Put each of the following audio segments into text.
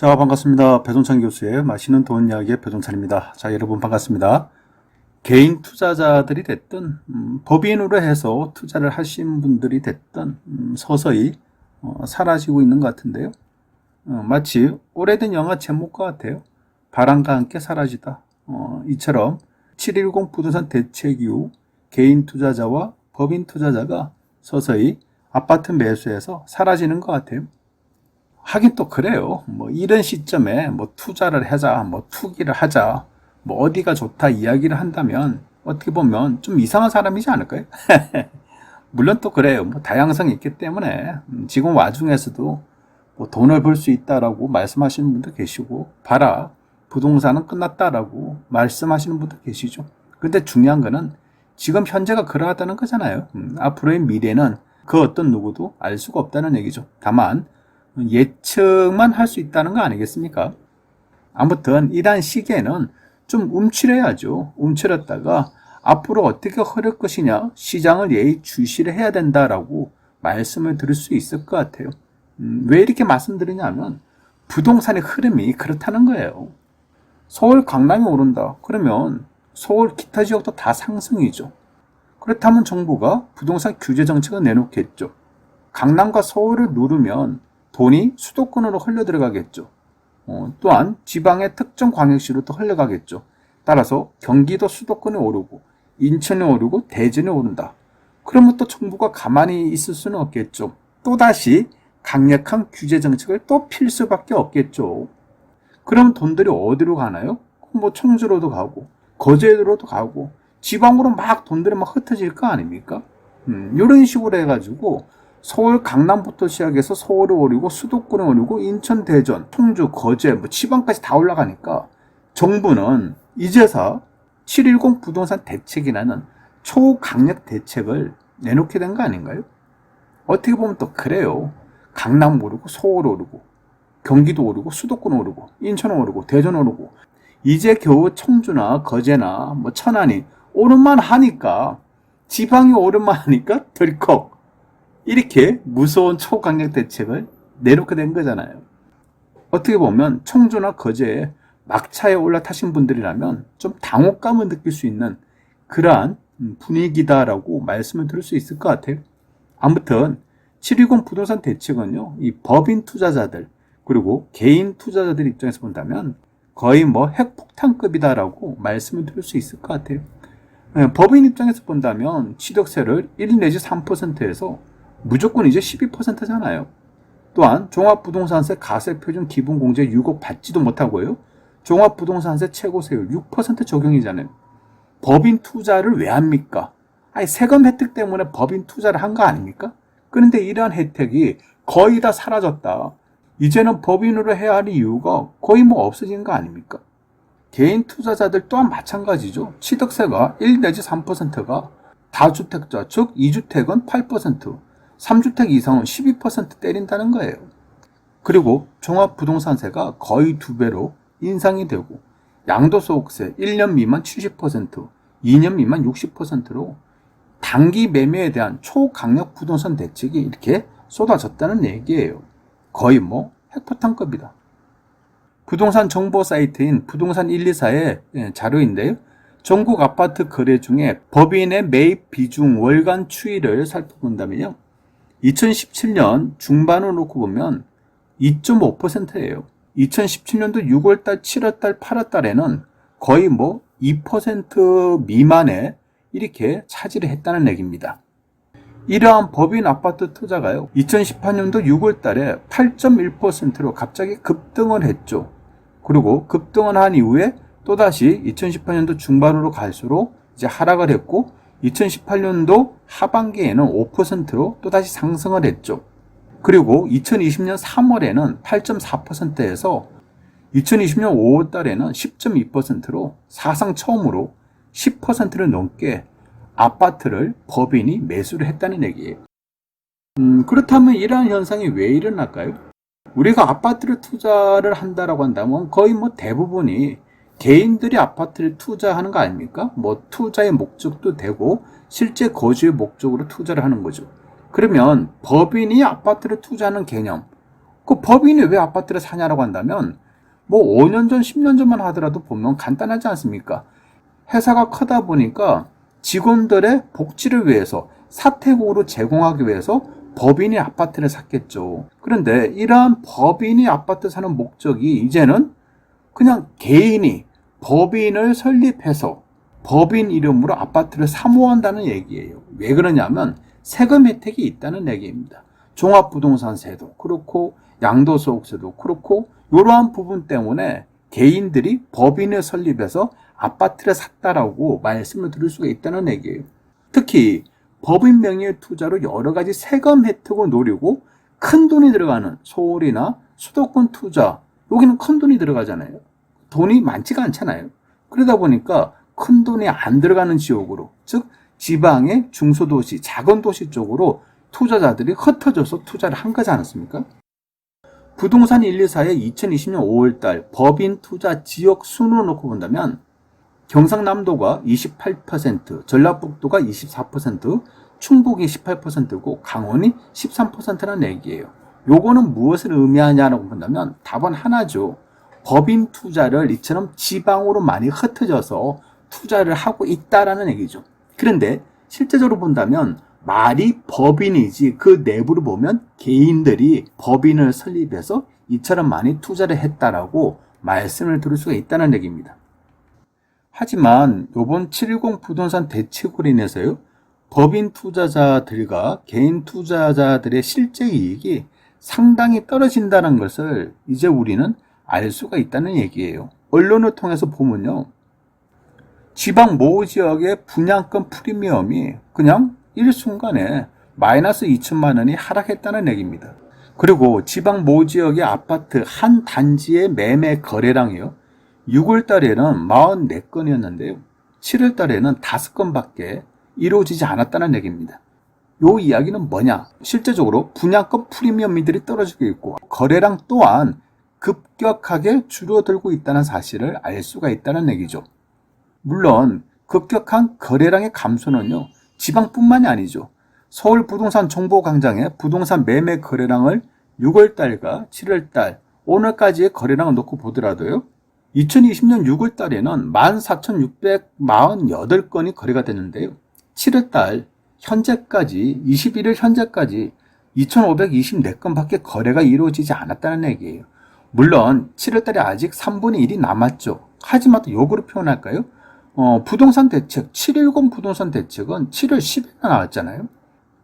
자, 반갑습니다. 배종찬 교수의 맛있는 돈 이야기의 배종찬입니다. 자, 여러분 반갑습니다. 개인 투자자들이 됐든 법인으로 해서 투자를 하신 분들이 됐든 서서히 사라지고 있는 것 같은데요. 마치 오래된 영화 제목과 같아요. 바람과 함께 사라지다. 이처럼 710 부동산 대책 이후 개인 투자자와 법인 투자자가 서서히 아파트 매수해서 사라지는 것 같아요. 하긴 또 그래요. 이런 시점에 투자를 하자, 투기를 하자, 어디가 좋다 이야기를 한다면 어떻게 보면 좀 이상한 사람이지 않을까요? 물론 또 그래요. 다양성이 있기 때문에 지금 와중에서도 돈을 벌 수 있다라고 말씀하시는 분도 계시고, 봐라, 부동산은 끝났다라고 말씀하시는 분도 계시죠. 근데 중요한 거는 지금 현재가 그러하다는 거잖아요. 앞으로의 미래는 그 어떤 누구도 알 수가 없다는 얘기죠. 다만 예측만 할 수 있다는 거 아니겠습니까? 아무튼 이러한 시기에는 좀 움츠려야죠. 움츠렸다가 앞으로 어떻게 흐를 것이냐, 시장을 예의주시를 해야 된다라고 말씀을 드릴 수 있을 것 같아요. 왜 이렇게 말씀드리냐면 부동산의 흐름이 그렇다는 거예요. 서울 강남이 오른다. 그러면 서울 기타 지역도 다 상승이죠. 그렇다면 정부가 부동산 규제 정책을 내놓겠죠. 강남과 서울을 누르면 돈이 수도권으로 흘러 들어가겠죠. 또한 지방의 특정 광역시로 또 흘러가겠죠. 따라서 경기도 수도권이 오르고 인천이 오르고 대전이 오른다. 그러면 또 정부가 가만히 있을 수는 없겠죠. 또다시 강력한 규제 정책을 또 필 수밖에 없겠죠. 그럼 돈들이 어디로 가나요? 청주로도 가고 거제도로도 가고 지방으로 막 돈들이 막 흩어질 거 아닙니까? 이런 식으로 해가지고 서울 강남부터 시작해서 서울을 오르고 수도권을 오르고 인천, 대전, 청주, 거제, 지방까지 다 올라가니까 정부는 이제서 710 부동산 대책이라는 초강력 대책을 내놓게 된 거 아닌가요? 어떻게 보면 또 그래요. 강남 오르고 서울 오르고 경기도 오르고 수도권 오르고 인천 오르고 대전 오르고 이제 겨우 청주나 거제나 천안이 오름만 하니까, 지방이 오름만 하니까 덜컥 이렇게 무서운 초강력 대책을 내놓게 된 거잖아요. 어떻게 보면 청주나 거제에 막차에 올라타신 분들이라면 좀 당혹감을 느낄 수 있는 그러한 분위기다라고 말씀을 드릴 수 있을 것 같아요. 아무튼 720 부동산 대책은요, 이 법인 투자자들 그리고 개인 투자자들 입장에서 본다면 거의 핵폭탄급이다라고 말씀을 드릴 수 있을 것 같아요. 법인 입장에서 본다면 취득세를 1 내지 3%에서 무조건 이제 12%잖아요. 또한 종합부동산세 가세표준 기본공제 6억 받지도 못하고요. 종합부동산세 최고세율 6% 적용이잖아요. 법인 투자를 왜 합니까? 세금 혜택 때문에 법인 투자를 한 거 아닙니까? 그런데 이러한 혜택이 거의 다 사라졌다. 이제는 법인으로 해야 할 이유가 거의 없어진 거 아닙니까? 개인 투자자들 또한 마찬가지죠. 취득세가 1 내지 3%가 다주택자, 즉 2주택은 8%, 3주택 이상은 12% 때린다는 거예요. 그리고 종합부동산세가 거의 2배로 인상이 되고, 양도소득세 1년 미만 70%, 2년 미만 60%로 단기 매매에 대한 초강력 부동산 대책이 이렇게 쏟아졌다는 얘기예요. 거의 핵폭탄급이다. 부동산 정보 사이트인 부동산 124의 자료인데요. 전국 아파트 거래 중에 법인의 매입 비중 월간 추이를 살펴본다면요. 2017년 중반으로 놓고 보면 2.5%예요. 2017년도 6월달, 7월달, 8월달에는 거의 2% 미만에 이렇게 차지를 했다는 얘기입니다. 이러한 법인 아파트 투자가요, 2018년도 6월달에 8.1%로 갑자기 급등을 했죠. 그리고 급등을 한 이후에 또다시 2018년도 중반으로 갈수록 이제 하락을 했고, 2018년도 하반기에는 5%로 또다시 상승을 했죠. 그리고 2020년 3월에는 8.4%에서 2020년 5월달에는 10.2%로 사상 처음으로 10%를 넘게 아파트를 법인이 매수를 했다는 얘기예요. 그렇다면 이러한 현상이 왜 일어날까요? 우리가 아파트를 투자를 한다라고 한다면 거의 대부분이 개인들이 아파트를 투자하는 거 아닙니까? 투자의 목적도 되고 실제 거주의 목적으로 투자를 하는 거죠. 그러면 법인이 아파트를 투자하는 개념, 그 법인이 왜 아파트를 사냐라고 한다면 뭐 5년 전, 10년 전만 하더라도 보면 간단하지 않습니까? 회사가 크다 보니까 직원들의 복지를 위해서 사택으로 제공하기 위해서 법인이 아파트를 샀겠죠. 그런데 이러한 법인이 아파트 사는 목적이 이제는 그냥 개인이 법인을 설립해서 법인 이름으로 아파트를 사모한다는 얘기예요. 왜 그러냐면 세금 혜택이 있다는 얘기입니다. 종합부동산세도 그렇고 양도소득세도 그렇고 이러한 부분 때문에 개인들이 법인을 설립해서 아파트를 샀다라고 말씀을 드릴 수가 있다는 얘기예요. 특히 법인 명의의 투자로 여러 가지 세금 혜택을 노리고 큰 돈이 들어가는 서울이나 수도권 투자, 여기는 큰 돈이 들어가잖아요. 돈이 많지가 않잖아요. 그러다 보니까 큰 돈이 안 들어가는 지역으로, 즉 지방의 중소도시, 작은 도시 쪽으로 투자자들이 흩어져서 투자를 한 거지 않았습니까? 부동산 124의 2020년 5월달 법인 투자 지역 순으로 놓고 본다면 경상남도가 28%, 전라북도가 24%, 충북이 18%고 강원이 13%라는 얘기예요. 요거는 무엇을 의미하냐라고 본다면 답은 하나죠. 법인 투자를 이처럼 지방으로 많이 흩어져서 투자를 하고 있다라는 얘기죠. 그런데 실제적으로 본다면 말이 법인이지 그 내부를 보면 개인들이 법인을 설립해서 이처럼 많이 투자를 했다라고 말씀을 드릴 수가 있다는 얘기입니다. 하지만 이번 710 부동산 대책으로 인해서요, 법인 투자자들과 개인 투자자들의 실제 이익이 상당히 떨어진다는 것을 이제 우리는 알 수가 있다는 얘기예요. 언론을 통해서 보면요, 지방 모 지역의 분양권 프리미엄이 그냥 일순간에 마이너스 2천만 원이 하락했다는 얘기입니다. 그리고 지방 모 지역의 아파트 한 단지의 매매 거래량이요, 6월 달에는 44건이었는데요. 7월 달에는 5건밖에 이루어지지 않았다는 얘기입니다. 이 이야기는 뭐냐? 실제적으로 분양권 프리미엄들이 떨어지고 있고 거래량 또한 급격하게 줄어들고 있다는 사실을 알 수가 있다는 얘기죠. 물론 급격한 거래량의 감소는요, 지방뿐만이 아니죠. 서울 부동산 정보광장의 부동산 매매 거래량을 6월달과 7월달 오늘까지의 거래량을 놓고 보더라도요, 2020년 6월 달에는 14,648건이 거래가 됐는데요. 7월 달 현재까지 21일 현재까지 2,524건밖에 거래가 이루어지지 않았다는 얘기예요. 물론 7월 달에 아직 3분의 1이 남았죠. 하지만 또 역으로 표현할까요? 부동산 대책 710 부동산 대책은 7월 10일에 나왔잖아요.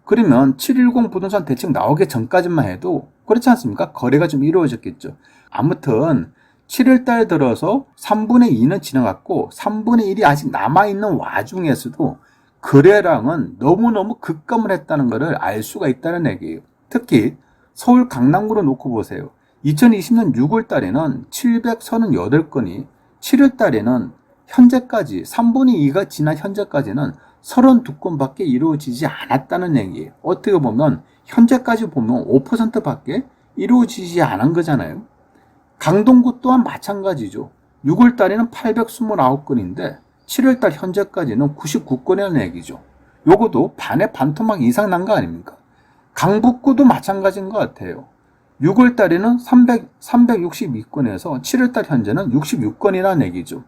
그러면 710 부동산 대책 나오기 전까지만 해도 그렇지 않습니까? 거래가 좀 이루어졌겠죠. 아무튼 7월 달 들어서 3분의 2는 지나갔고 3분의 1이 아직 남아있는 와중에서도 거래량은 너무너무 급감을 했다는 것을 알 수가 있다는 얘기예요. 특히 서울 강남구로 놓고 보세요. 2020년 6월 달에는 738건이 7월 달에는 현재까지 3분의 2가 지난 현재까지는 32건밖에 이루어지지 않았다는 얘기예요. 어떻게 보면 현재까지 보면 5%밖에 이루어지지 않은 거잖아요. 강동구 또한 마찬가지죠. 6월 달에는 829건인데 7월 달 현재까지는 99건이라는 얘기죠. 요것도 반의 반토막 이상 난 거 아닙니까? 강북구도 마찬가지인 것 같아요. 6월 달에는 362건에서 7월 달 현재는 66건이라는 얘기죠.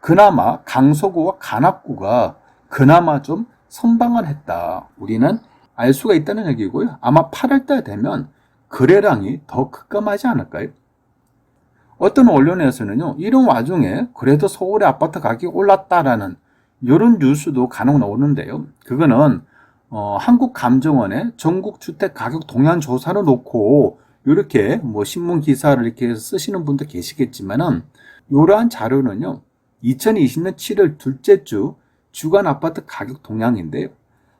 그나마 강서구와 관악구가 그나마 좀 선방을 했다. 우리는 알 수가 있다는 얘기고요. 아마 8월 달 되면 거래량이 더 급감하지 않을까요? 어떤 언론에서는요, 이런 와중에 그래도 서울의 아파트 가격이 올랐다라는 이런 뉴스도 간혹 나오는데요. 그거는 한국감정원의 전국주택가격 동향 조사를 놓고 이렇게 뭐 신문 기사를 이렇게 쓰시는 분도 계시겠지만은 이러한 자료는요, 2020년 7월 둘째 주 주간 아파트 가격 동향인데요.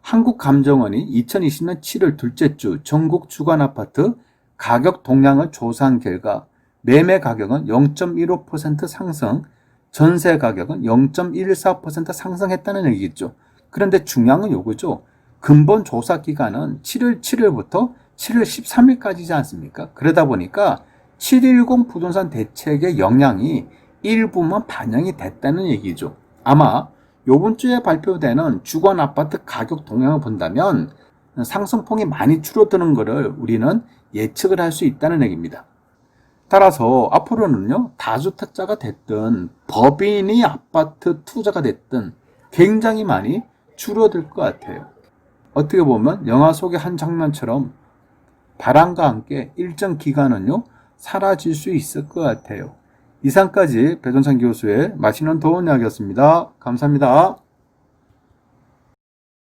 한국감정원이 2020년 7월 둘째 주 전국 주간 아파트 가격 동향을 조사한 결과 매매 가격은 0.15% 상승, 전세 가격은 0.14% 상승했다는 얘기겠죠. 그런데 중요한 건 요거죠. 근본 조사 기간은 7월 7일부터 7월 13일까지지 않습니까? 그러다 보니까 710 부동산 대책의 영향이 일부만 반영이 됐다는 얘기죠. 아마 요번 주에 발표되는 주간 아파트 가격 동향을 본다면 상승폭이 많이 줄어드는 것을 우리는 예측을 할 수 있다는 얘기입니다. 따라서 앞으로는요, 다주택자가 됐든 법인이 아파트 투자가 됐든 굉장히 많이 줄어들 것 같아요. 어떻게 보면 영화 속의 한 장면처럼 바람과 함께 일정 기간은요, 사라질 수 있을 것 같아요. 이상까지 배종찬 교수의 맛있는 도움 이야기였습니다. 감사합니다.